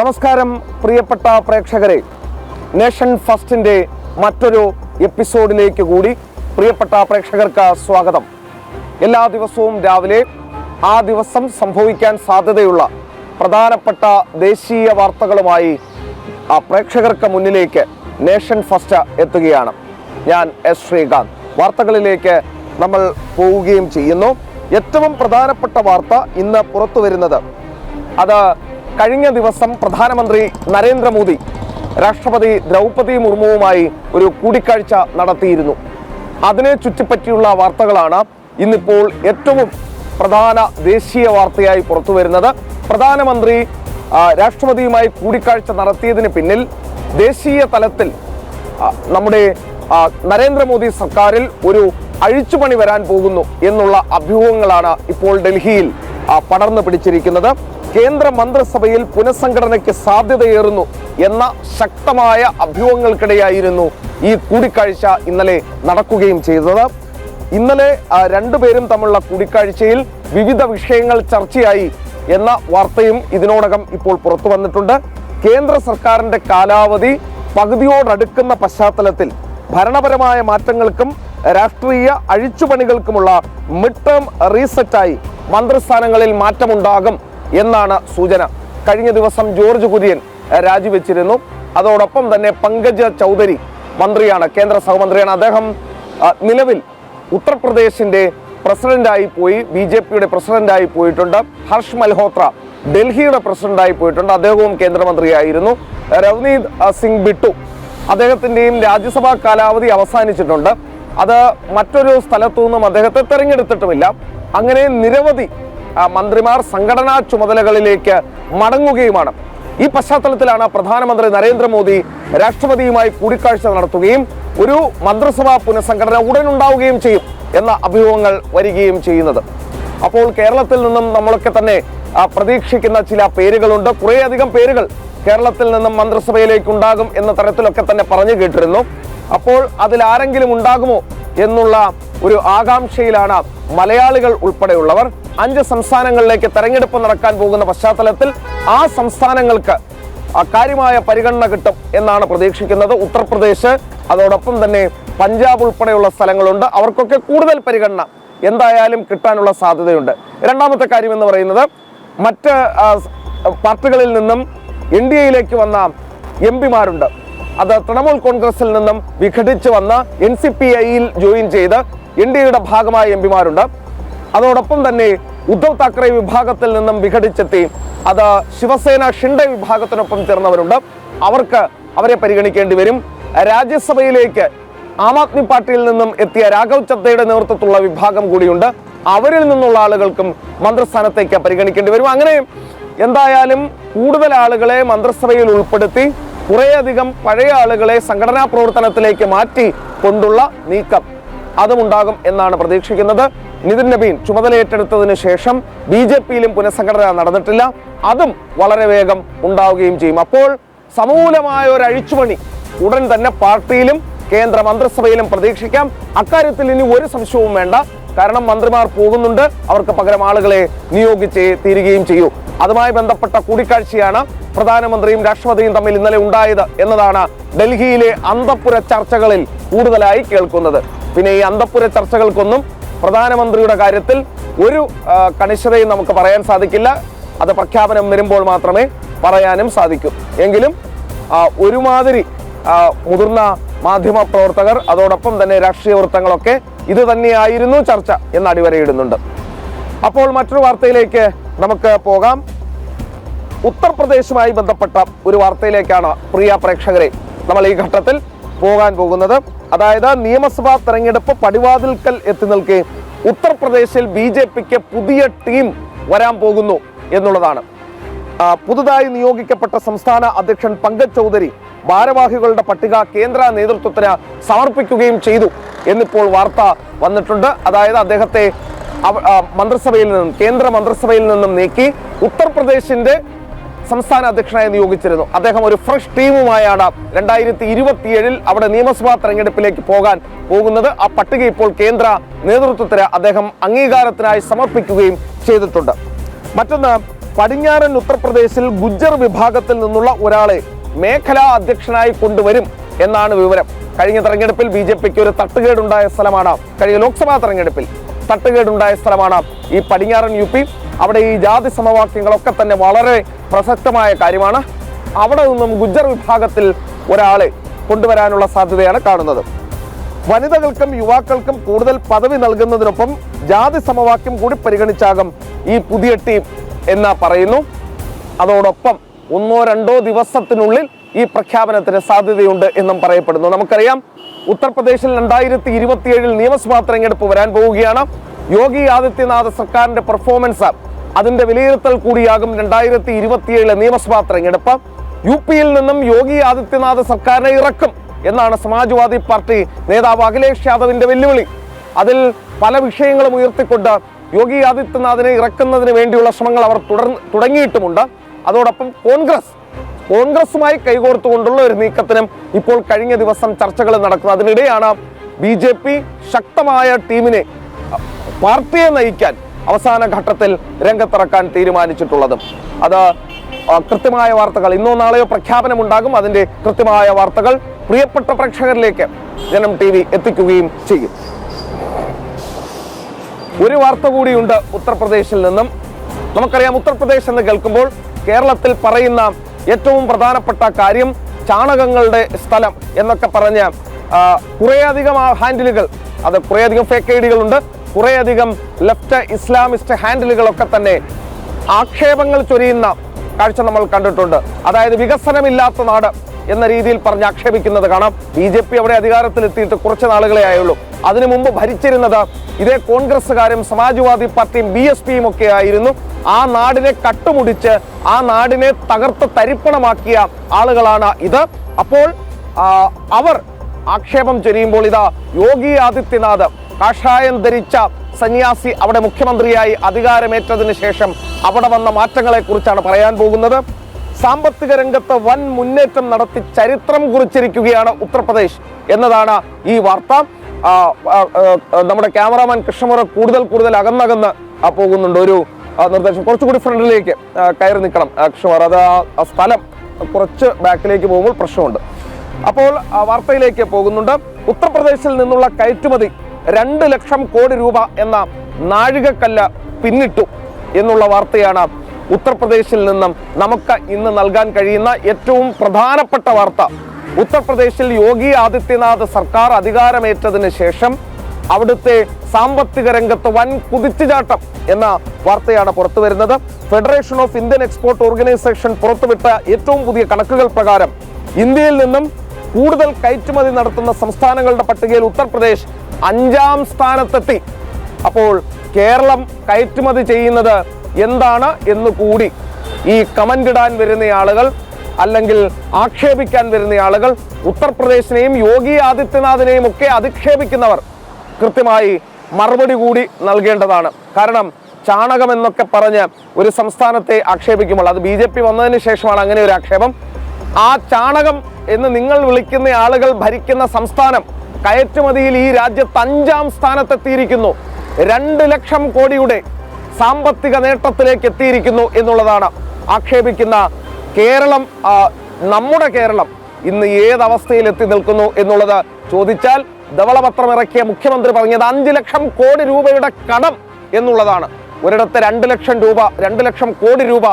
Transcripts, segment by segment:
നമസ്കാരം പ്രിയപ്പെട്ട പ്രേക്ഷകരെ, നേഷൻ ഫസ്റ്റിൻ്റെ മറ്റൊരു എപ്പിസോഡിലേക്ക് കൂടി പ്രിയപ്പെട്ട പ്രേക്ഷകർക്ക് സ്വാഗതം. എല്ലാ ദിവസവും രാവിലെ ആ ദിവസം സംഭവിക്കാൻ സാധ്യതയുള്ള പ്രധാനപ്പെട്ട ദേശീയ വാർത്തകളുമായി പ്രേക്ഷകർക്ക് മുന്നിലേക്ക് നേഷൻ ഫസ്റ്റ് എത്തുകയാണ്. ഞാൻ എസ് ശ്രീകാന്ത്. വാർത്തകളിലേക്ക് നമ്മൾ പോവുകയും ചെയ്യുന്നു. ഏറ്റവും പ്രധാനപ്പെട്ട വാർത്ത ഇന്ന് പുറത്തു വരുന്നത് അത് കഴിഞ്ഞ ദിവസം പ്രധാനമന്ത്രി നരേന്ദ്രമോദി രാഷ്ട്രപതി ദ്രൗപദി മുർമുവുമായി ഒരു കൂടിക്കാഴ്ച നടത്തിയിരുന്നു. അതിനെ ചുറ്റിപ്പറ്റിയുള്ള വാർത്തകളാണ് ഇന്നിപ്പോൾ ഏറ്റവും പ്രധാന ദേശീയ വാർത്തയായി പുറത്തു വരുന്നത്. പ്രധാനമന്ത്രി രാഷ്ട്രപതിയുമായി കൂടിക്കാഴ്ച നടത്തിയതിന് പിന്നിൽ ദേശീയ തലത്തിൽ നമ്മുടെ നരേന്ദ്രമോദി സർക്കാരിൽ ഒരു അഴിച്ചുപണി വരാൻ പോകുന്നു എന്നുള്ള അഭ്യൂഹങ്ങളാണ് ഇപ്പോൾ ഡൽഹിയിൽ പടർന്നു പിടിച്ചിരിക്കുന്നത്. കേന്ദ്ര മന്ത്രിസഭയിൽ പുനഃസംഘടനയ്ക്ക് സാധ്യതയേറുന്നു എന്ന ശക്തമായ അഭ്യൂഹങ്ങൾക്കിടെയായിരുന്നു ഈ കൂടിക്കാഴ്ച ഇന്നലെ നടക്കുകയും ചെയ്തത്. ഇന്നലെ രണ്ടുപേരും തമ്മിലുള്ള കൂടിക്കാഴ്ചയിൽ വിവിധ വിഷയങ്ങൾ ചർച്ചയായി എന്ന വാർത്തയും ഇതിനോടകം ഇപ്പോൾ പുറത്തു വന്നിട്ടുണ്ട്. കേന്ദ്ര സർക്കാരിന്റെ കാലാവധി പകുതിയോടടുക്കുന്ന പശ്ചാത്തലത്തിൽ ഭരണപരമായ മാറ്റങ്ങൾക്കും രാഷ്ട്രീയ അഴിച്ചുപണികൾക്കുമുള്ള മിഡ് ടേം റീസെറ്റായി മന്ത്രിസ്ഥാനങ്ങളിൽ മാറ്റമുണ്ടാകും എന്നാണ് സൂചന. കഴിഞ്ഞ ദിവസം ജോർജ് കുര്യൻ രാജിവെച്ചിരുന്നു. അതോടൊപ്പം തന്നെ പങ്കജ് ചൗധരി മന്ത്രിയാണ്, കേന്ദ്ര സഹമന്ത്രിയാണ്. അദ്ദേഹം നിലവിൽ ഉത്തർപ്രദേശിന്റെ പ്രസിഡന്റായി പോയി, BJPയുടെ പ്രസിഡന്റായി പോയിട്ടുണ്ട്. ഹർഷ് മൽഹോത്ര ഡൽഹിയുടെ പ്രസിഡന്റായി പോയിട്ടുണ്ട്, അദ്ദേഹവും കേന്ദ്രമന്ത്രിയായിരുന്നു. രവ്നീത് സിംഗ് ബിട്ടു അദ്ദേഹത്തിന്റെയും രാജ്യസഭാ കാലാവധി അവസാനിച്ചിട്ടുണ്ട്. അത് മറ്റൊരു സ്ഥലത്തു നിന്നും അദ്ദേഹത്തെ തെരഞ്ഞെടുത്തിട്ടുമില്ല. അങ്ങനെ നിരവധി മന്ത്രിമാർ സംഘടനാ ചുമതലകളിലേക്ക് മടങ്ങുകയുമാണ്. ഈ പശ്ചാത്തലത്തിലാണ് പ്രധാനമന്ത്രി നരേന്ദ്രമോദി രാഷ്ട്രപതിയുമായി കൂടിക്കാഴ്ച നടത്തുകയും ഒരു മന്ത്രിസഭാ പുനഃസംഘടന ഉടനുണ്ടാവുകയും ചെയ്യും എന്ന അഭ്യൂഹങ്ങൾ വരികയും ചെയ്യുന്നത്. അപ്പോൾ കേരളത്തിൽ നിന്നും നമ്മളൊക്കെ തന്നെ പ്രതീക്ഷിക്കുന്ന ചില പേരുകളുണ്ട്. കുറേയധികം പേരുകൾ കേരളത്തിൽ നിന്നും മന്ത്രിസഭയിലേക്ക് ഉണ്ടാകും എന്ന തരത്തിലൊക്കെ തന്നെ പറഞ്ഞു കേട്ടിരുന്നു. അപ്പോൾ അതിലാരെങ്കിലും ഉണ്ടാകുമോ എന്നുള്ള ഒരു ആകാംക്ഷയിലാണ് മലയാളികൾ ഉൾപ്പെടെയുള്ളവർ. 5 സംസ്ഥാനങ്ങളിലേക്ക് തെരഞ്ഞെടുപ്പ് നടക്കാൻ പോകുന്ന പശ്ചാത്തലത്തിൽ ആ സംസ്ഥാനങ്ങൾക്ക് കാര്യമായ പരിഗണന കിട്ടും എന്നാണ് പ്രതീക്ഷിക്കുന്നത്. ഉത്തർപ്രദേശ്, അതോടൊപ്പം തന്നെ പഞ്ചാബ് ഉൾപ്പെടെയുള്ള സ്ഥലങ്ങളുണ്ട്. അവർക്കൊക്കെ കൂടുതൽ പരിഗണന എന്തായാലും കിട്ടാനുള്ള സാധ്യതയുണ്ട്. രണ്ടാമത്തെ കാര്യം എന്ന് പറയുന്നത് മറ്റ് പാർട്ടികളിൽ നിന്നും NDAയിലേക്ക് വന്ന MP-മാരുണ്ട്. അത് തൃണമൂൽ കോൺഗ്രസിൽ നിന്നും വിഘടിച്ച് വന്ന NCPIയിൽ ജോയിൻ ചെയ്ത് NDAയുടെ ഭാഗമായ MP-മാരുണ്ട്. അതോടൊപ്പം തന്നെ ഉദ്ധവ് താക്കറെ വിഭാഗത്തിൽ നിന്നും വിഘടിച്ചെത്തി അത് ശിവസേന ഷിൻഡെ വിഭാഗത്തിനൊപ്പം ചേർന്നവരുണ്ട്. അവരെ പരിഗണിക്കേണ്ടി വരും. രാജ്യസഭയിലേക്ക് ആം ആദ്മി പാർട്ടിയിൽ നിന്നും എത്തിയ രാഘവ് ചദ്ദയുടെ നേതൃത്വത്തിലുള്ള വിഭാഗം കൂടിയുണ്ട്. അവരിൽ നിന്നുള്ള ആളുകൾക്കും മന്ത്രിസ്ഥാനത്തേക്ക് പരിഗണിക്കേണ്ടി വരും. അങ്ങനെ എന്തായാലും കൂടുതൽ ആളുകളെ മന്ത്രിസഭയിൽ ഉൾപ്പെടുത്തി കുറേയധികം പഴയ ആളുകളെ സംഘടനാ പ്രവർത്തനത്തിലേക്ക് മാറ്റി കൊണ്ടുള്ള നീക്കം അതുമുണ്ടാകും എന്നാണ് പ്രതീക്ഷിക്കുന്നത്. നിതിൻ നബീൻ ചുമതലയേറ്റെടുത്തതിന് ശേഷം BJPയിലും പുനഃസംഘടന നടന്നിട്ടില്ല. അതും വളരെ വേഗം ഉണ്ടാവുകയും ചെയ്യും. അപ്പോൾ സമൂലമായ ഒരു അഴിച്ചുപണി ഉടൻ തന്നെ പാർട്ടിയിലും കേന്ദ്ര മന്ത്രിസഭയിലും പ്രതീക്ഷിക്കാം. അക്കാര്യത്തിൽ ഇനി ഒരു സംശയവും വേണ്ട. കാരണം മന്ത്രിമാർ പോകുന്നുണ്ട്, അവർക്ക് പകരം ആളുകളെ നിയോഗിച്ചേ തീരുകയും ചെയ്യൂ. അതുമായി ബന്ധപ്പെട്ട കൂടിക്കാഴ്ചയാണ് പ്രധാനമന്ത്രിയും രാഷ്ട്രപതിയും തമ്മിൽ ഇന്നലെ ഉണ്ടായത് എന്നതാണ് ഡൽഹിയിലെ അന്തഃപുര ചർച്ചകളിൽ കൂടുതലായി കേൾക്കുന്നത്. പിന്നെ ഈ അന്തഃപുര ചർച്ചകൾക്കൊന്നും പ്രധാനമന്ത്രിയുടെ കാര്യത്തിൽ ഒരു കണിശതയും നമുക്ക് പറയാൻ സാധിക്കില്ല. അത് പ്രഖ്യാപനം വരുമ്പോൾ മാത്രമേ പറയാനും സാധിക്കൂ. എങ്കിലും ഒരുമാതിരി മുതിർന്ന മാധ്യമ പ്രവർത്തകർ, അതോടൊപ്പം തന്നെ രാഷ്ട്രീയ വൃത്തങ്ങളൊക്കെ ഇത് തന്നെയായിരുന്നു ചർച്ച എന്ന് അടിവരയിടുന്നുണ്ട്. അപ്പോൾ മറ്റൊരു വാർത്തയിലേക്ക് നമുക്ക് പോകാം. ഉത്തർപ്രദേശുമായി ബന്ധപ്പെട്ട ഒരു വാർത്തയിലേക്കാണ് പ്രിയ പ്രേക്ഷകരെ നമ്മൾ ഈ ഘട്ടത്തിൽ പോകാൻ പോകുന്നത്. അതായത് നിയമസഭാ തെരഞ്ഞെടുപ്പ് പടിവാതിൽക്കൽ എത്തി നിൽക്കെ ഉത്തർപ്രദേശിൽ BJPക്ക് പുതിയ ടീം വരാൻ പോകുന്നു എന്നുള്ളതാണ്. പുതുതായി നിയോഗിക്കപ്പെട്ട സംസ്ഥാന അധ്യക്ഷൻ പങ്കജ് ചൗധരി ഭാരവാഹികളുടെ പട്ടിക കേന്ദ്ര നേതൃത്വത്തിന് സമർപ്പിക്കുകയും ചെയ്തു എന്നിപ്പോൾ വാർത്ത വന്നിട്ടുണ്ട്. അതായത് അദ്ദേഹത്തെ മന്ത്രിസഭയിൽ നിന്നും, കേന്ദ്ര മന്ത്രിസഭയിൽ നിന്നും നീക്കി ഉത്തർപ്രദേശിന്റെ സംസ്ഥാന അധ്യക്ഷനായി നിയോഗിച്ചിരുന്നു. അദ്ദേഹം ഒരു ഫ്രഷ് ടീമുമായാണ് 2027 അവിടെ നിയമസഭാ തെരഞ്ഞെടുപ്പിലേക്ക് പോകാൻ പോകുന്നത്. ആ പട്ടിക ഇപ്പോൾ കേന്ദ്ര നേതൃത്വത്തിന് അദ്ദേഹം അംഗീകാരത്തിനായി സമർപ്പിക്കുകയും ചെയ്തിട്ടുണ്ട്. മറ്റൊന്ന്, പടിഞ്ഞാറൻ ഉത്തർപ്രദേശിൽ ഗുജ്ജർ വിഭാഗത്തിൽ നിന്നുള്ള ഒരാളെ മേഖലാ അധ്യക്ഷനായി കൊണ്ടുവരും എന്നാണ് വിവരം. കഴിഞ്ഞ തെരഞ്ഞെടുപ്പിൽ BJPക്ക് ഒരു തട്ടുകേടുണ്ടായ സ്ഥലമാണ്, കഴിഞ്ഞ ലോക്സഭാ തെരഞ്ഞെടുപ്പിൽ തട്ടുകേടുണ്ടായ സ്ഥലമാണ് ഈ പടിഞ്ഞാറൻ UP. അവിടെ ഈ ജാതി സമവാക്യങ്ങളൊക്കെ തന്നെ വളരെ പ്രസക്തമായ കാര്യമാണ്. അവിടെ നിന്നും ഗുജ്ജർ വിഭാഗത്തിൽ ഒരാളെ കൊണ്ടുവരാനുള്ള സാധ്യതയാണ് കാണുന്നത്. വനിതകൾക്കും യുവാക്കൾക്കും കൂടുതൽ പദവി നൽകുന്നതിനൊപ്പം ജാതി സമവാക്യം കൂടി പരിഗണിച്ചാകും ഈ പുതിയ ടീം എന്ന് പറയുന്നു. അതോടൊപ്പം 1-2 ദിവസത്തിനുള്ളിൽ ഈ പ്രഖ്യാപനത്തിന് സാധ്യതയുണ്ട് എന്നും പറയപ്പെടുന്നു. നമുക്കറിയാം, ഉത്തർപ്രദേശിൽ 2027 നിയമസഭാ തെരഞ്ഞെടുപ്പ് വരാൻ പോവുകയാണ്. യോഗി ആദിത്യനാഥ് സർക്കാരിന്റെ പെർഫോമൻസ്, അതിന്റെ വിലയിരുത്തൽ കൂടിയാകും 2027 നിയമസഭാ തെരഞ്ഞെടുപ്പ്. UPയിൽ നിന്നും യോഗി ആദിത്യനാഥ് സർക്കാരിനെ ഇറക്കും എന്നാണ് സമാജ്വാദി പാർട്ടി നേതാവ് അഖിലേഷ് യാദവിന്റെ വെല്ലുവിളി. അതിൽ പല വിഷയങ്ങളും ഉയർത്തിക്കൊണ്ട് യോഗി ആദിത്യനാഥിനെ ഇറക്കുന്നതിന് വേണ്ടിയുള്ള ശ്രമങ്ങൾ അവർ തുടങ്ങിയിട്ടുമുണ്ട്. അതോടൊപ്പം കോൺഗ്രസുമായി കൈകോർത്തുകൊണ്ടുള്ള ഒരു നീക്കത്തിനും ഇപ്പോൾ കഴിഞ്ഞ ദിവസം ചർച്ചകൾ നടക്കുന്നത്. അതിനിടെയാണ് BJP ശക്തമായ ടീമിനെ, പാർട്ടിയെ നയിക്കാൻ അവസാന ഘട്ടത്തിൽ രംഗത്തിറക്കാൻ തീരുമാനിച്ചിട്ടുള്ളതും. അത് കൃത്യമായ വാർത്തകൾ ഇന്നോ നാളെയോ പ്രഖ്യാപനമുണ്ടാകും. അതിന്റെ കൃത്യമായ വാർത്തകൾ പ്രിയപ്പെട്ട പ്രേക്ഷകരിലേക്ക് ജനം TV എത്തിക്കുകയും ചെയ്യും. ഒരു വാർത്ത കൂടിയുണ്ട് ഉത്തർപ്രദേശിൽ നിന്നും. നമുക്കറിയാം, ഉത്തർപ്രദേശ് എന്ന് കേൾക്കുമ്പോൾ കേരളത്തിൽ പറയുന്ന ഏറ്റവും പ്രധാനപ്പെട്ട കാര്യം ചാണകങ്ങളുടെ സ്ഥലം എന്നൊക്കെ പറഞ്ഞ് കുറേയധികം ഹാൻഡിലുകൾ, അത് കുറേയധികം ഫേക്ക് ഐഡികളുണ്ട്, കുറേയധികം ലെഫ്റ്റ് ഇസ്ലാമിസ്റ്റ് ഹാൻഡിലുകളൊക്കെ തന്നെ ആക്ഷേപങ്ങൾ ചൊരിയുന്ന കാഴ്ച നമ്മൾ കണ്ടിട്ടുണ്ട്. അതായത് വികസനമില്ലാത്ത നാട് എന്ന രീതിയിൽ പറഞ്ഞ് ആക്ഷേപിക്കുന്നത് കാണാം. BJP അവിടെ അധികാരത്തിലെത്തിയിട്ട് കുറച്ച് നാളുകളെ ആയുള്ളൂ. അതിനു മുമ്പ് ഭരിച്ചിരുന്നത് ഇതേ കോൺഗ്രസ്സുകാരും സമാജ്വാദി പാർട്ടിയും BSPയും ഒക്കെ ആയിരുന്നു. ആ നാടിനെ കട്ടുമുടിച്ച് ആ നാടിനെ തകർത്ത് തരിപ്പണമാക്കിയ ആളുകളാണ് ഇത്. അപ്പോൾ അവർ ആക്ഷേപം ചൊരിയുമ്പോൾ ഇതാ യോഗി ആദിത്യനാഥ്, കാഷായം ധരിച്ച സന്യാസി, അവിടെ മുഖ്യമന്ത്രിയായി അധികാരമേറ്റതിന് ശേഷം അവിടെ വന്ന മാറ്റങ്ങളെ കുറിച്ചാണ് പറയാൻ പോകുന്നത്. സാമ്പത്തിക രംഗത്ത് വൻ മുന്നേറ്റം നടത്തി ചരിത്രം കുറിച്ചിരിക്കുകയാണ് ഉത്തർപ്രദേശ് എന്നതാണ് ഈ വാർത്ത. നമ്മുടെ ക്യാമറാമാൻ കൃഷ്ണമുറ കൂടുതൽ അകന്നകന്ന് പോകുന്നുണ്ട്. ഒരു നിർദ്ദേശം, കുറച്ചുകൂടി ഫ്രണ്ടിലേക്ക് കയറി നിൽക്കണം കൃഷ്ണമുറ. അത് ആ സ്ഥലം കുറച്ച് ബാക്കിലേക്ക് പോകുമ്പോൾ പ്രശ്നമുണ്ട്. അപ്പോൾ വാർത്തയിലേക്ക് പോകുന്നുണ്ട്. ഉത്തർപ്രദേശിൽ നിന്നുള്ള കയറ്റുമതി 2 ലക്ഷം കോടി രൂപ എന്ന നാഴികക്കല്ല് പിന്നിട്ടു എന്നുള്ള വാർത്തയാണ് ഉത്തർപ്രദേശിൽ നിന്നും നമുക്ക് ഇന്ന് നൽകാൻ കഴിയുന്ന ഏറ്റവും പ്രധാനപ്പെട്ട വാർത്ത. ഉത്തർപ്രദേശിൽ യോഗി ആദിത്യനാഥ് സർക്കാർ അധികാരമേറ്റതിന് ശേഷം അവിടുത്തെ സാമ്പത്തിക രംഗത്ത് വൻ കുതിച്ചുചാട്ടം എന്ന വാർത്തയാണ് പുറത്തു വരുന്നത്. Federation of Indian export organisation പുറത്തുവിട്ട ഏറ്റവും പുതിയ കണക്കുകൾ പ്രകാരം ഇന്ത്യയിൽ നിന്നും കൂടുതൽ കയറ്റുമതി നടത്തുന്ന സംസ്ഥാനങ്ങളുടെ പട്ടികയിൽ ഉത്തർപ്രദേശ് 5ാം സ്ഥാനത്തെത്തി. അപ്പോൾ കേരളം കയറ്റുമതി ചെയ്യുന്നത് എന്താണ് എന്ന് കൂടി ഈ കമന്റ് ഇടാൻ വരുന്ന ആളുകൾ, അല്ലെങ്കിൽ ആക്ഷേപിക്കാൻ വരുന്ന ആളുകൾ, ഉത്തർപ്രദേശിനെയും യോഗി ആദിത്യനാഥിനെയും ഒക്കെ അധിക്ഷേപിക്കുന്നവർ കൃത്യമായി മറുപടി കൂടി നൽകേണ്ടതാണ്. കാരണം ചാണകം എന്നൊക്കെ പറഞ്ഞ് ഒരു സംസ്ഥാനത്തെ ആക്ഷേപിക്കുമ്പോൾ, അത് BJP വന്നതിന് ശേഷമാണ് അങ്ങനെ ഒരു ആക്ഷേപം. ആ ചാണകം എന്ന് നിങ്ങൾ വിളിക്കുന്ന ആളുകൾ ഭരിക്കുന്ന സംസ്ഥാനം കയറ്റുമതിയിൽ ഈ രാജ്യത്ത് 5ാം സ്ഥാനത്തെത്തിയിരിക്കുന്നു. 2 ലക്ഷം കോടിയുടെ സാമ്പത്തിക നേട്ടത്തിലേക്ക് എത്തിയിരിക്കുന്നു എന്നുള്ളതാണ് ആക്ഷേപിക്കുന്ന കേരളം. നമ്മുടെ കേരളം ഇന്ന് ഏതവസ്ഥയിൽ എത്തി നിൽക്കുന്നു എന്നുള്ളത് ചോദിച്ചാൽ, ധവളപത്രം ഇറക്കിയ മുഖ്യമന്ത്രി പറഞ്ഞത് 5 ലക്ഷം കോടി രൂപയുടെ കടം എന്നുള്ളതാണ്. ഒരിടത്ത് 2 ലക്ഷം രൂപ, 2 ലക്ഷം കോടി രൂപ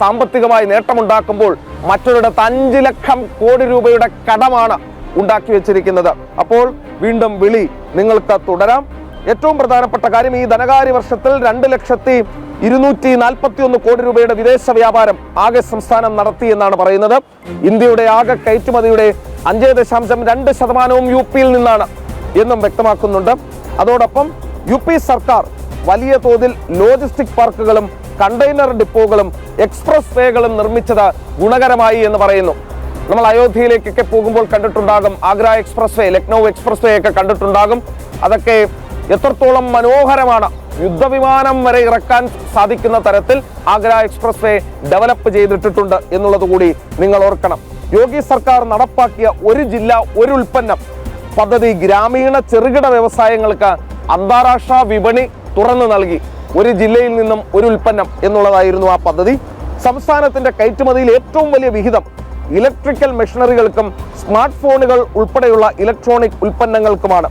സാമ്പത്തികമായി നേട്ടമുണ്ടാക്കുമ്പോൾ മറ്റൊരിടത്ത് 5 ലക്ഷം കോടി രൂപയുടെ കടമാണ് ഉണ്ടാക്കി വെച്ചിരിക്കുന്നത്. അപ്പോൾ വീണ്ടും വിളി നിങ്ങൾക്ക് തുടരാം. ഏറ്റവും പ്രധാനപ്പെട്ട കാര്യം, ഈ ധനകാര്യ വർഷത്തിൽ 2,241 കോടി രൂപയുടെ വിദേശ വ്യാപാരം ആകെ സംസ്ഥാനം നടത്തി എന്നാണ് പറയുന്നത്. ഇന്ത്യയുടെ ആകെ കയറ്റുമതിയുടെ 5.2% UPയിൽ നിന്നാണ് എന്നും വ്യക്തമാക്കുന്നുണ്ട്. അതോടൊപ്പം UP സർക്കാർ വലിയ തോതിൽ ലോജിസ്റ്റിക് പാർക്കുകളും കണ്ടെയ്നർ ഡിപ്പോകളും എക്സ്പ്രസ് വേകളും നിർമ്മിച്ചത് ഗുണകരമായി എന്ന് പറയുന്നു. നമ്മൾ അയോധ്യയിലേക്കൊക്കെ പോകുമ്പോൾ കണ്ടിട്ടുണ്ടാകും, ആഗ്ര എക്സ്പ്രസ് വേ, ലക്നൗ എക്സ്പ്രസ് വേ ഒക്കെ കണ്ടിട്ടുണ്ടാകും. അതൊക്കെ എത്രത്തോളം മനോഹരമാണ്. യുദ്ധവിമാനം വരെ ഇറക്കാൻ സാധിക്കുന്ന തരത്തിൽ ആഗ്ര എക്സ്പ്രസ് വേ ഡെവലപ്പ് ചെയ്തിട്ടുണ്ട് എന്നുള്ളത് കൂടി നിങ്ങൾ ഓർക്കണം. യോഗി സർക്കാർ നടപ്പാക്കിയ ഒരു ജില്ല ഒരു ഉൽപ്പന്നം പദ്ധതി ഗ്രാമീണ ചെറുകിട വ്യവസായങ്ങൾക്ക് അന്താരാഷ്ട്ര വിപണി തുറന്നു നൽകി. ഒരു ജില്ലയിൽ നിന്നും ഒരു ഉൽപ്പന്നം എന്നുള്ളതായിരുന്നു ആ പദ്ധതി. സംസ്ഥാനത്തിന്റെ കയറ്റുമതിയിൽ ഏറ്റവും വലിയ വിഹിതം ഇലക്ട്രിക്കൽ മെഷീനറികൾക്കും സ്മാർട്ട് ഫോണുകൾ ഉൾപ്പെടെയുള്ള ഇലക്ട്രോണിക് ഉൽപ്പന്നങ്ങൾക്കുമാണ്.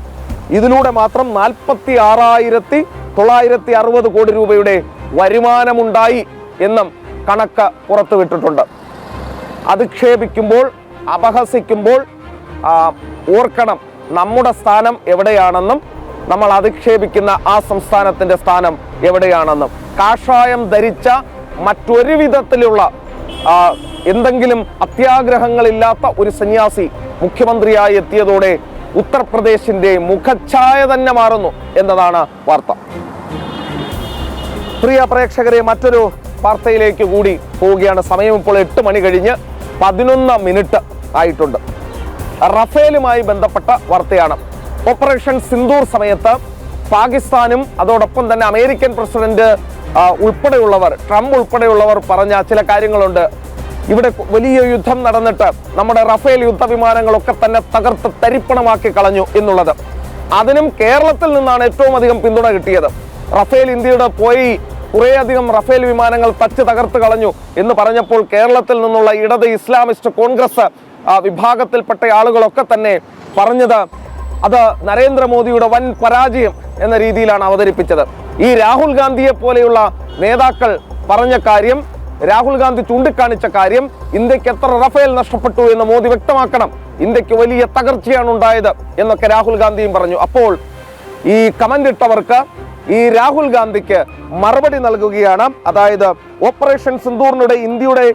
ഇതിലൂടെ മാത്രം 46,960 കോടി രൂപയുടെ വരുമാനമുണ്ടായി എന്നും കണക്ക് പുറത്തുവിട്ടിട്ടുണ്ട്. അധിക്ഷേപിക്കുമ്പോൾ, അപഹസിക്കുമ്പോൾ ഓർക്കണം നമ്മുടെ സ്ഥാനം എവിടെയാണെന്നും നമ്മൾ അധിക്ഷേപിക്കുന്ന ആ സംസ്ഥാനത്തിന്റെ സ്ഥാനം എവിടെയാണെന്നും. കാഷായം ധരിച്ച മറ്റൊരു വിധത്തിലുള്ള എന്തെങ്കിലും അത്യാഗ്രഹങ്ങളില്ലാത്ത ഒരു സന്യാസി മുഖ്യമന്ത്രിയായി എത്തിയതോടെ ഉത്തർപ്രദേശിന്റെ മുഖഛായ തന്നെ മാറുന്നു എന്നതാണ് വാർത്ത. പ്രിയ പ്രേക്ഷകരെ, മറ്റൊരു വാർത്തയിലേക്ക് കൂടി പോവുകയാണ്. സമയം ഇപ്പോൾ 8 മണി കഴിഞ്ഞ് 11 മിനിറ്റ് ആയിട്ടുണ്ട്. റഫേലുമായി ബന്ധപ്പെട്ട വാർത്തയാണ്. ഓപ്പറേഷൻ സിന്ദൂർ സമയത്ത് പാകിസ്ഥാനും അതോടൊപ്പം തന്നെ അമേരിക്കൻ പ്രസിഡന്റ് ഉൾപ്പെടെയുള്ളവർ, ട്രംപ് ഉൾപ്പെടെയുള്ളവർ പറഞ്ഞ ചില കാര്യങ്ങളുണ്ട്. ഇവിടെ വലിയ യുദ്ധം നടന്നിട്ട് നമ്മുടെ റഫേൽ യുദ്ധവിമാനങ്ങളൊക്കെ തന്നെ തകർത്ത് തരിപ്പണമാക്കി കളഞ്ഞു എന്നുള്ളത്. അതിനും കേരളത്തിൽ നിന്നാണ് ഏറ്റവും അധികം പിന്തുണ കിട്ടിയത്. റഫേൽ ഇന്ത്യയുടെ പോയി കുറേയധികം റഫേൽ വിമാനങ്ങൾ തകർത്ത് കളഞ്ഞു എന്ന് പറഞ്ഞപ്പോൾ കേരളത്തിൽ നിന്നുള്ള ഇടത് ഇസ്ലാമിസ്റ്റ് കോൺഗ്രസ് വിഭാഗത്തിൽപ്പെട്ട ആളുകളൊക്കെ തന്നെ പറഞ്ഞത് അത് നരേന്ദ്രമോദിയുടെ വൻ പരാജയം എന്ന രീതിയിലാണ് അവതരിപ്പിച്ചത്. ഈ രാഹുൽ ഗാന്ധിയെ പോലെയുള്ള നേതാക്കൾ പറഞ്ഞ കാര്യം, രാഹുൽ ഗാന്ധി ചൂണ്ടിക്കാണിച്ച കാര്യം, ഇന്ത്യക്ക് എത്ര റഫേൽ നഷ്ടപ്പെട്ടു എന്ന് മോദി വ്യക്തമാക്കണം, ഇന്ത്യക്ക് വലിയ തകർച്ചയാണ് ഉണ്ടായത് എന്നൊക്കെ രാഹുൽ ഗാന്ധിയും പറഞ്ഞു. അപ്പോൾ ഈ കമന്റ് ഇട്ടവർക്ക് ഈ രാഹുൽ ഗാന്ധിക്ക് മറുപടി നൽകുകയാണ്. അതായത് ഓപ്പറേഷൻ സിന്ദൂറിനിടെ ഇന്ത്യയുടെ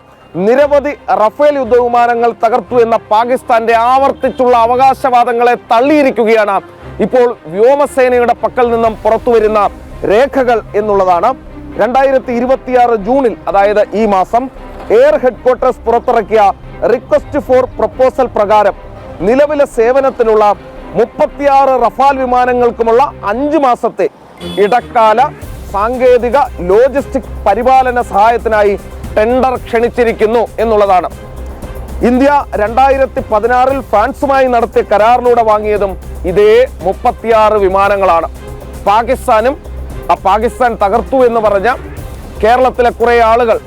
നിരവധി റഫേൽ യുദ്ധവിമാനങ്ങൾ തകർത്തു എന്ന പാകിസ്ഥാന്റെ ആവർത്തിച്ചുള്ള അവകാശവാദങ്ങളെ തള്ളിയിരിക്കുകയാണ് ഇപ്പോൾ വ്യോമസേനയുടെ പക്കൽ നിന്നും പുറത്തുവരുന്ന രേഖകൾ എന്നുള്ളതാണ്. 2026 ജൂണിൽ, അതായത് ഈ മാസം, എയർ ഹെഡ്ക്വാർട്ടേഴ്സ് പുറത്തിറക്കിയ റിക്വസ്റ്റ് ഫോർ പ്രപ്പോസൽ പ്രകാരം നിലവിലെ സേവനത്തിലുള്ള 36 റഫാൽ വിമാനങ്ങൾക്കുമുള്ള 5 മാസത്തെ ഇടക്കാല സാങ്കേതിക ലോജിസ്റ്റിക് പരിപാലന സഹായത്തിനായി ടെൻഡർ ക്ഷണിച്ചിരിക്കുന്നു എന്നുള്ളതാണ്. ഇന്ത്യ 2016 ഫ്രാൻസുമായി നടത്തിയ കരാറിലൂടെ വാങ്ങിയതും ഇതേ 36 വിമാനങ്ങളാണ്. പാകിസ്ഥാൻ തകർത്തു എന്ന് പറഞ്ഞ കേരളത്തിലെ കുറെ ആളുകൾ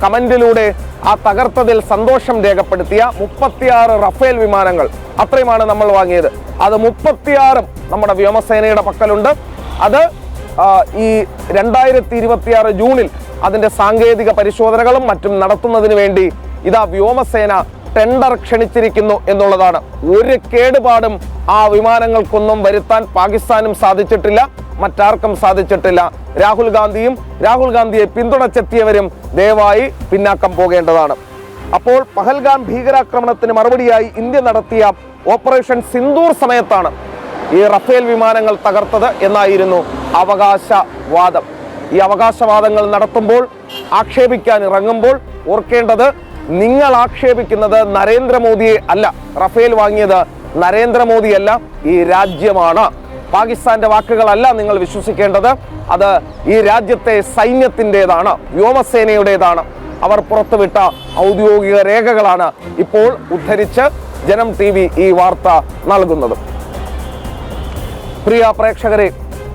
കമന്റിലൂടെ ആ തകർത്തതിൽ സന്തോഷം രേഖപ്പെടുത്തിയ 36 റഫേൽ വിമാനങ്ങൾ, അത്രയുമാണ് നമ്മൾ വാങ്ങിയത്. അത് 36 നമ്മുടെ വ്യോമസേനയുടെ പക്കലുണ്ട്. അത് ഈ 2026 ജൂണിൽ അതിന്റെ സാങ്കേതിക പരിശോധനകളും മറ്റും നടത്തുന്നതിന് വേണ്ടി ഇതാ വ്യോമസേന ടെൻഡർ ക്ഷണിച്ചിരിക്കുന്നു എന്നുള്ളതാണ്. ഒരു കേടുപാടും ആ വിമാനങ്ങൾക്കൊന്നും വരുത്താൻ പാകിസ്ഥാനും സാധിച്ചിട്ടില്ല, മറ്റാർക്കും സാധിച്ചിട്ടില്ല. രാഹുൽ ഗാന്ധിയെ പിന്തുണച്ചെത്തിയവരും ദയവായി പിന്നാക്കം പോകേണ്ടതാണ്. അപ്പോൾ പഹൽഗാം ഭീകരാക്രമണത്തിന് മറുപടിയായി ഇന്ത്യ നടത്തിയ ഓപ്പറേഷൻ സിന്ദൂർ സമയത്താണ് ഈ റഫേൽ വിമാനങ്ങൾ തകർത്തത് എന്നായിരുന്നു അവകാശവാദം. ഈ അവകാശവാദങ്ങൾ നടത്തുമ്പോൾ, ആക്ഷേപിക്കാൻ ഇറങ്ങുമ്പോൾ ഓർക്കേണ്ടത്, നിങ്ങൾ ആക്ഷേപിക്കുന്നത് നരേന്ദ്രമോദിയെ അല്ല. റഫേൽ വാങ്ങിയത് നരേന്ദ്രമോദിയല്ല, ഈ രാജ്യമാണ്. പാകിസ്ഥാന്റെ വാക്കുകളല്ല നിങ്ങൾ വിശ്വസിക്കേണ്ടത്. അത് ഈ രാജ്യത്തെ സൈന്യത്തിൻ്റെതാണ്, വ്യോമസേനയുടേതാണ്. അവർ പുറത്തുവിട്ട ഔദ്യോഗിക രേഖകളാണ് ഇപ്പോൾ ഉദ്ധരിച്ച് ജനം TV ഈ വാർത്ത നൽകുന്നത്. പ്രിയ പ്രേക്ഷകരെ,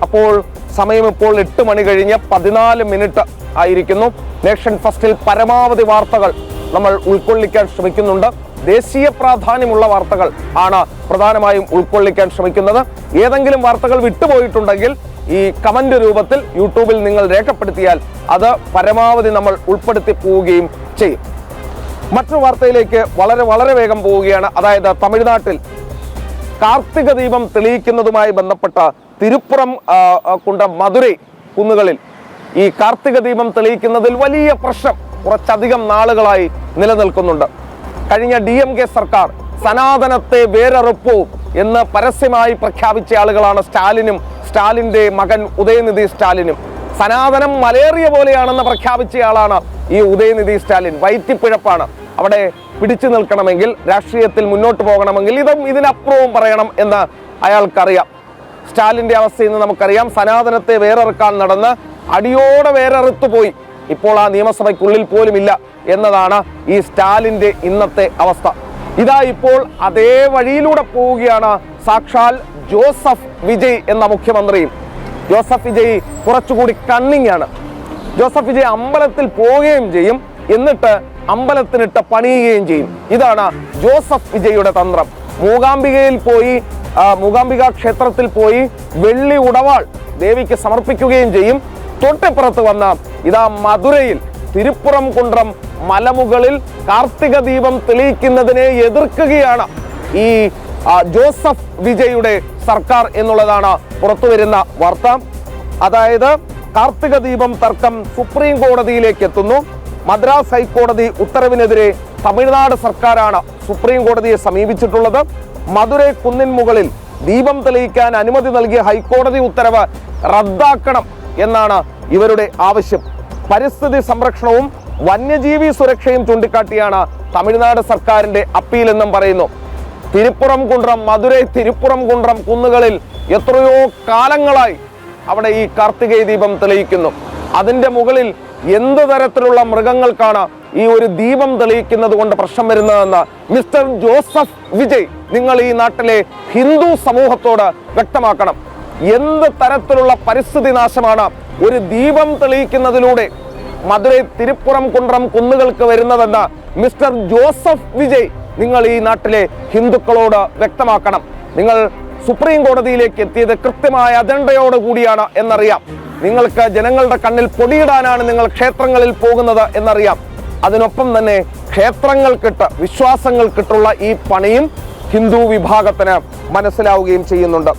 അപ്പോൾ സമയം ഇപ്പോൾ 8 മണി കഴിഞ്ഞ് 14 മിനിറ്റ് ആയിരിക്കുന്നു. നേഷൻ ഫസ്റ്റിൽ പരമാവധി വാർത്തകൾ നമ്മൾ ഉൾക്കൊള്ളിക്കാൻ ശ്രമിക്കുന്നുണ്ട്. ദേശീയ പ്രാധാന്യമുള്ള വാർത്തകൾ ആണ് പ്രധാനമായും ഉൾക്കൊള്ളിക്കാൻ ശ്രമിക്കുന്നത്. ഏതെങ്കിലും വാർത്തകൾ വിട്ടുപോയിട്ടുണ്ടെങ്കിൽ ഈ കമന്റ് രൂപത്തിൽ യൂട്യൂബിൽ നിങ്ങൾ രേഖപ്പെടുത്തിയാൽ അത് പരമാവധി നമ്മൾ ഉൾപ്പെടുത്തി പോവുകയും ചെയ്യും. മറ്റൊരു വാർത്തയിലേക്ക് വളരെ വേഗം പോവുകയാണ്. അതായത് തമിഴ്നാട്ടിൽ കാർത്തിക ദീപം തെളിയിക്കുന്നതുമായി ബന്ധപ്പെട്ട തിരുപ്പുറം മധുരൈ കുന്നുകളിൽ ഈ കാർത്തിക ദീപം തെളിയിക്കുന്നതിൽ വലിയ പ്രശ്നം കുറച്ചധികം നാളുകളായി നിലനിൽക്കുന്നുണ്ട്. കഴിഞ്ഞ DMK സർക്കാർ സനാതനത്തെ വേരറുപ്പു എന്ന് പരസ്യമായി പ്രഖ്യാപിച്ച ആളുകളാണ് സ്റ്റാലിന്റെ മകൻ ഉദയനിധി സ്റ്റാലിനും. സനാതനം മലേറിയ പോലെയാണെന്ന് പ്രഖ്യാപിച്ചയാളാണ് ഈ ഉദയനിധി സ്റ്റാലിൻ. വയറ്റിപ്പിഴപ്പാണ്. അവിടെ പിടിച്ചു നിൽക്കണമെങ്കിൽ, രാഷ്ട്രീയത്തിൽ മുന്നോട്ട് പോകണമെങ്കിൽ ഇതിനപ്പുറവും പറയണം എന്ന് അയാൾക്കറിയാം. സ്റ്റാലിന്റെ അവസ്ഥ ഇന്ന് നമുക്കറിയാം. സനാതനത്തെ വേറെറുക്കാൻ നടന്ന് അടിയോടെ വേറെറുത്തു പോയി. ഇപ്പോൾ ആ നിയമസഭയ്ക്കുള്ളിൽ പോലും ഇല്ല എന്നതാണ് ഈ സ്റ്റാലിന്റെ ഇന്നത്തെ അവസ്ഥ. ഇതാ ഇപ്പോൾ അതേ വഴിയിലൂടെ പോവുകയാണ് സാക്ഷാൽ ജോസഫ് വിജയ് എന്ന മുഖ്യമന്ത്രിയും. ജോസഫ് വിജയ് കുറച്ചുകൂടി കണ്ണിങ് ആണ്. ജോസഫ് വിജയ് അമ്പലത്തിൽ പോവുകയും ചെയ്യും, എന്നിട്ട് അമ്പലത്തിനിട്ട് പണിയുകയും ചെയ്യും. ഇതാണ് ജോസഫ് വിജയുടെ തന്ത്രം. മൂകാംബിക ക്ഷേത്രത്തിൽ പോയി വെള്ളി ഉടവാൾ ദേവിക്ക് സമർപ്പിക്കുകയും ചെയ്യും. തൊട്ടിപ്പുറത്ത് വന്ന ഇതാ മധുരയിൽ തിരുപ്പുറം കുണ്ട്രം മലമുകളിൽ കാർത്തിക ദീപം തെളിയിക്കുന്നതിനെ എതിർക്കുകയാണ് ഈ ജോസഫ് വിജയുടെ സർക്കാർ എന്നുള്ളതാണ് പുറത്തുവരുന്ന വാർത്ത. അതായത് കാർത്തിക ദീപം തർക്കം സുപ്രീം കോടതിയിലേക്ക് എത്തുന്നു. മദ്രാസ് ഹൈക്കോടതി ഉത്തരവിനെതിരെ തമിഴ്നാട് സർക്കാരാണ് സുപ്രീം കോടതിയെ സമീപിച്ചിട്ടുള്ളത്. മധുരൈ കുന്നിൻ മുകളിൽ ദീപം തെളിയിക്കാൻ അനുമതി നൽകിയ ഹൈക്കോടതി ഉത്തരവ് റദ്ദാക്കണം എന്നാണ് ഇവരുടെ ആവശ്യം. പരിസ്ഥിതി സംരക്ഷണവും വന്യജീവി സുരക്ഷയും ചൂണ്ടിക്കാട്ടിയാണ് തമിഴ്നാട് സർക്കാരിന്റെ അപ്പീൽ എന്നും പറയുന്നു. മധുരൈ തിരുപ്പുറം കുണ്ട്രം കുന്നുകളിൽ എത്രയോ കാലങ്ങളായി അവിടെ ഈ കാർത്തികേയ ദീപം തെളിയിക്കുന്നു. അതിന്റെ മുകളിൽ എന്ത് തരത്തിലുള്ള മൃഗങ്ങൾക്കാണ് ഈ ഒരു ദീപം തെളിയിക്കുന്നത് കൊണ്ട് പ്രശ്നം വരുന്നതെന്ന് മിസ്റ്റർ ജോസഫ് വിജയ് നിങ്ങൾ ഈ നാട്ടിലെ ഹിന്ദു സമൂഹത്തോട് വ്യക്തമാക്കണം. എന്ത് തരത്തിലുള്ള പരിസ്ഥിതി നാശമാണ് ഒരു ദീപം തെളിയിക്കുന്നതിലൂടെ മധുരൈ തിരുപ്പുറം കുണ്ട്രം കുന്നുകൾക്ക് വരുന്നതെന്ന് മിസ്റ്റർ ജോസഫ് വിജയ് നിങ്ങൾ ഈ നാട്ടിലെ ഹിന്ദുക്കളോട് വ്യക്തമാക്കണം. നിങ്ങൾ സുപ്രീം കോടതിയിലേക്ക് എത്തിയത് കൃത്യമായ അജണ്ടയോട് കൂടിയാണ് എന്നറിയാം. നിങ്ങൾക്ക് ജനങ്ങളുടെ കണ്ണിൽ പൊടിയിടാനാണ് നിങ്ങൾ ക്ഷേത്രങ്ങളിൽ പോകുന്നത് എന്നറിയാം. അതിനൊപ്പം തന്നെ ക്ഷേത്രങ്ങൾക്കിട്ട് വിശ്വാസങ്ങൾക്കിട്ടുള്ള ഈ പണിയും ഹിന്ദു വിഭാഗത്തിന് മനസ്സിലാവുകയും ചെയ്യുന്നുണ്ട്.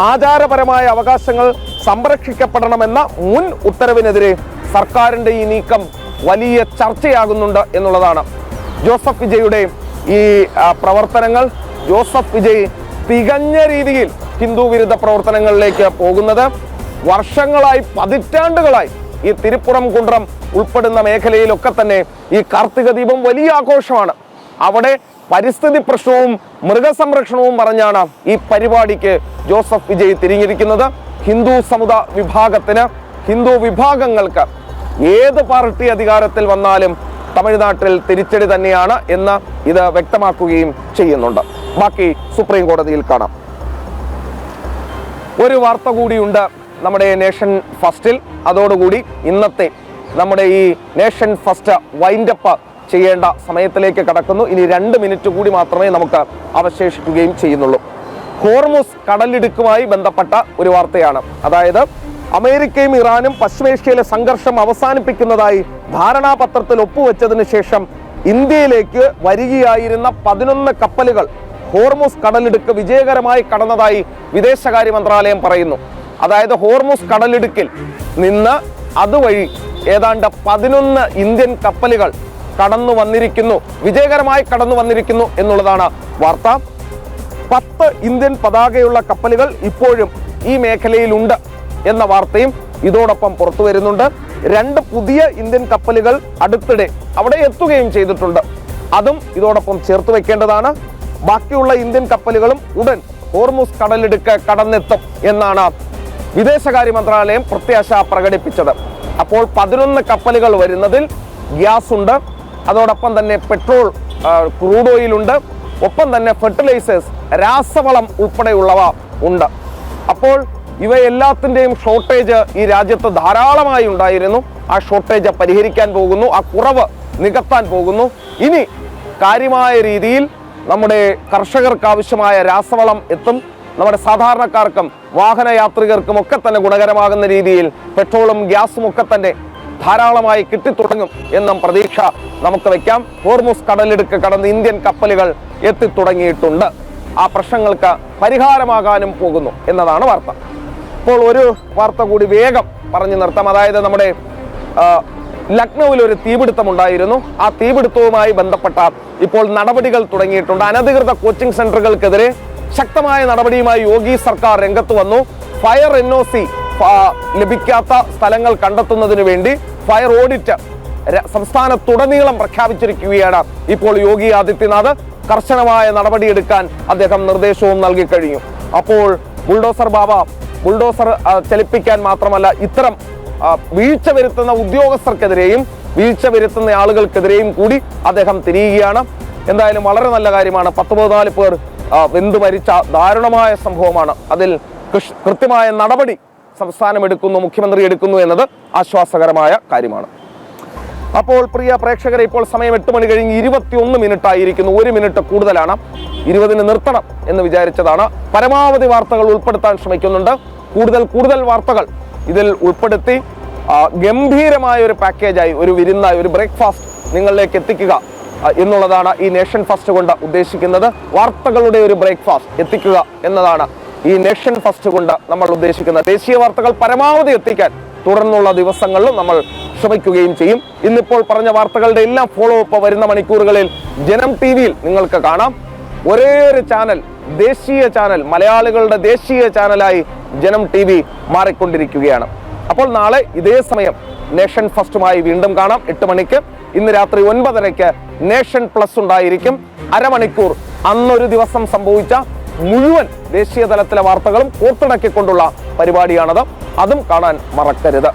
ആചാരപരമായ അവകാശങ്ങൾ സംരക്ഷിക്കപ്പെടണമെന്ന മുൻ ഉത്തരവിനെതിരെ സർക്കാരിന്റെ ഈ നീക്കം വലിയ ചർച്ചയാകുന്നുണ്ട് എന്നുള്ളതാണ്. ജോസഫ് വിജയുടെ ഈ പ്രവർത്തനങ്ങൾ, ജോസഫ് വിജയ് തികഞ്ഞ രീതിയിൽ ഹിന്ദു വിരുദ്ധ പ്രവർത്തനങ്ങളിലേക്ക് പോകുന്നത് വർഷങ്ങളായി, പതിറ്റാണ്ടുകളായി ഈ തിരുപ്പുറം കുണ്ട്രം ഉൾപ്പെടുന്ന മേഖലയിലൊക്കെ തന്നെ ഈ കാർത്തിക ദീപം വലിയ ആഘോഷമാണ്. അവിടെ പരിസ്ഥിതി പ്രശ്നവും മൃഗസംരക്ഷണവും പറഞ്ഞാണ് ഈ പരിപാടിക്ക് ജോസഫ് വിജയ് തിരിഞ്ഞിരിക്കുന്നത്. ഹിന്ദു വിഭാഗങ്ങൾക്ക് ഏത് പാർട്ടി അധികാരത്തിൽ വന്നാലും തമിഴ്നാട്ടിൽ തിരിച്ചടി തന്നെയാണ് എന്ന് ഇത് വ്യക്തമാക്കുകയും ചെയ്യുന്നുണ്ട്. ബാക്കി സുപ്രീം കോടതിയിൽ കാണാം. ഒരു വാർത്ത കൂടിയുണ്ട് നമ്മുടെ നേഷൻ ഫസ്റ്റിൽ. അതോടുകൂടി ഇന്നത്തെ നമ്മുടെ ഈ നേഷൻ ഫസ്റ്റ് വൈൻഡപ്പ് ചെയ്യേണ്ട സമയത്തിലേക്ക് കടക്കുന്നു. ഇനി 2 മിനിറ്റ് കൂടി മാത്രമേ നമുക്ക് അവശേഷിക്കുകയും ചെയ്യുന്നുള്ളൂ. ഹോർമുസ് കടലിടുക്കുമായി ബന്ധപ്പെട്ട ഒരു വാർത്തയാണ്. അതായത് അമേരിക്കയും ഇറാനും പശ്ചിമേഷ്യയിലെ സംഘർഷം അവസാനിപ്പിക്കുന്നതായി ധാരണാപത്രത്തിൽ ഒപ്പുവെച്ചതിന് ശേഷം ഇന്ത്യയിലേക്ക് വരികയായിരുന്ന 11 കപ്പലുകൾ ഹോർമുസ് കടലിടുക്ക് വിജയകരമായി കടന്നതായി വിദേശകാര്യ മന്ത്രാലയം പറയുന്നു. അതായത് ഹോർമുസ് കടലിടുക്കിൽ നിന്ന് അതുവഴി ഏതാണ്ട് 11 ഇന്ത്യൻ കപ്പലുകൾ വിജയകരമായി കടന്നു വന്നിരിക്കുന്നു എന്നുള്ളതാണ് വാർത്ത. 10 ഇന്ത്യൻ പതാകയുള്ള കപ്പലുകൾ ഇപ്പോഴും ഈ മേഖലയിലുണ്ട് എന്ന വാർത്തയും ഇതോടൊപ്പം പുറത്തു വരുന്നുണ്ട്. 2 പുതിയ ഇന്ത്യൻ കപ്പലുകൾ അടുത്തിടെ അവിടെ എത്തുകയും ചെയ്തിട്ടുണ്ട്. അതും ഇതോടൊപ്പം ചേർത്ത് വെക്കേണ്ടതാണ്. ബാക്കിയുള്ള ഇന്ത്യൻ കപ്പലുകളും ഉടൻ ഹോർമുസ് കടലിടുക്ക് കടന്നെത്തും എന്നാണ് വിദേശകാര്യ മന്ത്രാലയം പ്രത്യാശ പ്രകടിപ്പിച്ചത്. അപ്പോൾ 11 കപ്പലുകൾ വരുന്നതിൽ ഗ്യാസ് ഉണ്ട്, അതോടൊപ്പം തന്നെ പെട്രോൾ, ക്രൂഡ് ഓയിൽ ഉണ്ട്, ഒപ്പം തന്നെ ഫെർട്ടിലൈസേഴ്സ്, രാസവളം ഉൾപ്പെടെയുള്ളവ ഉണ്ട്. അപ്പോൾ ഇവയെല്ലാത്തിൻ്റെയും ഷോർട്ടേജ് ഈ രാജ്യത്ത് ധാരാളമായി ഉണ്ടായിരുന്നു. ആ ഷോർട്ടേജ് പരിഹരിക്കാൻ പോകുന്നു, ആ കുറവ് നികത്താൻ പോകുന്നു. ഇനി കാര്യമായ രീതിയിൽ നമ്മുടെ കർഷകർക്ക് ആവശ്യമായ രാസവളം എത്തും. നമ്മുടെ സാധാരണക്കാർക്കും വാഹനയാത്രികർക്കും ഒക്കെ തന്നെ ഗുണകരമാകുന്ന രീതിയിൽ പെട്രോളും ഗ്യാസും ഒക്കെ തന്നെ ധാരാളമായി കിട്ടിത്തുടങ്ങും എന്നും പ്രതീക്ഷ നമുക്ക് വയ്ക്കാം. ഹോർമുസ് കടലിടുക്ക് കടന്ന് ഇന്ത്യൻ കപ്പലുകൾ എത്തിത്തുടങ്ങിയിട്ടുണ്ട്. ആ പ്രശ്നങ്ങൾക്ക് പരിഹാരമാകാനും പോകുന്നു എന്നതാണ് വാർത്ത. ഇപ്പോൾ ഒരു വാർത്ത കൂടി വേഗം പറഞ്ഞു നിർത്താം. അതായത് നമ്മുടെ ലക്നൌവിൽ ഒരു തീപിടുത്തം ഉണ്ടായിരുന്നു. ആ തീപിടുത്തവുമായി ബന്ധപ്പെട്ട ഇപ്പോൾ നടപടികൾ തുടങ്ങിയിട്ടുണ്ട്. അനധികൃത കോച്ചിങ് സെന്ററുകൾക്കെതിരെ ശക്തമായ നടപടിയുമായി യോഗി സർക്കാർ രംഗത്ത് വന്നു. ഫയർ NOC ലഭിക്കാത്ത സ്ഥലങ്ങൾ കണ്ടെത്തുന്നതിന് വേണ്ടി ഫയർ ഓഡിറ്റ് സംസ്ഥാനത്തുടനീളം പ്രഖ്യാപിച്ചിരിക്കുകയാണ് ഇപ്പോൾ യോഗി ആദിത്യനാഥ്. കർശനമായ നടപടിയെടുക്കാൻ അദ്ദേഹം നിർദ്ദേശവും നൽകി കഴിഞ്ഞു. അപ്പോൾ ബുൾഡോസർ ചലിപ്പിക്കാൻ മാത്രമല്ല, ഇത്തരം വീഴ്ച വരുത്തുന്ന ഉദ്യോഗസ്ഥർക്കെതിരെയും വീഴ്ച വരുത്തുന്ന ആളുകൾക്കെതിരെയും കൂടി അദ്ദേഹം തിരിയുകയാണ്. എന്തായാലും വളരെ നല്ല കാര്യമാണ്. 14 പേർ വെന്തു മരിച്ച ദാരുണമായ സംഭവമാണ്. അതിൽ കൃത്യമായ നടപടി സംസ്ഥാനം എടുക്കുന്നു, മുഖ്യമന്ത്രി എടുക്കുന്നു എന്നത് ആശ്വാസകരമായ കാര്യമാണ്. അപ്പോൾ പ്രിയ പ്രേക്ഷകരെ, ഇപ്പോൾ സമയം 8 മണി കഴിഞ്ഞ് 21 മിനിറ്റ് ആയിരിക്കുന്നു. 1 മിനിറ്റ് കൂടുതലാണ്. 20-ന് നിർത്തണം എന്ന് വിചാരിച്ചതാണ്. പരമാവധി വാർത്തകൾ ഉൾപ്പെടുത്താൻ ശ്രമിക്കുന്നുണ്ട്. കൂടുതൽ വാർത്തകൾ ഇതിൽ ഉൾപ്പെടുത്തി ഗംഭീരമായ ഒരു പാക്കേജായി, ഒരു വിരുന്നായി, ഒരു ബ്രേക്ക്ഫാസ്റ്റ് നിങ്ങളിലേക്ക് എത്തിക്കുക എന്നുള്ളതാണ് ഈ നേഷൻ ഫസ്റ്റ് കൊണ്ട് ഉദ്ദേശിക്കുന്നത്. വാർത്തകളുടെ ഒരു ബ്രേക്ക്ഫാസ്റ്റ് എത്തിക്കുക എന്നതാണ് ഈ നേഷൻ ഫസ്റ്റ് കൊണ്ട് നമ്മൾ ഉദ്ദേശിക്കുന്നത്. ദേശീയ വാർത്തകൾ പരമാവധി എത്തിക്കാൻ തുടർന്നുള്ള ദിവസങ്ങളിലും നമ്മൾ ശ്രമിക്കുകയും ചെയ്യും. ഇന്നിപ്പോൾ പറഞ്ഞ വാർത്തകളുടെ എല്ലാം ഫോളോ അപ്പ് വരുന്ന മണിക്കൂറുകളിൽ ജനം TV-യിൽ നിങ്ങൾക്ക് കാണാം. ഒരേ ഒരു ചാനൽ, ദേശീയ ചാനൽ, മലയാളികളുടെ ദേശീയ ചാനലായി ജനം TV മാറിക്കൊണ്ടിരിക്കുകയാണ്. അപ്പോൾ നാളെ ഇതേ സമയം നേഷൻ ഫസ്റ്റുമായി വീണ്ടും കാണാം 8 മണിക്ക്. ഇന്ന് രാത്രി 9:30-ക്ക് നേഷൻ പ്ലസ് ഉണ്ടായിരിക്കും. അരമണിക്കൂർ അന്നൊരു ദിവസം സംഭവിച്ച മുഴുവൻ ദേശീയ തലത്തിലെ വാർത്തകളും കോർത്തിണക്കിക്കൊണ്ടുള്ള പരിപാടിയാണത്. അതും കാണാൻ മറക്കരുത്.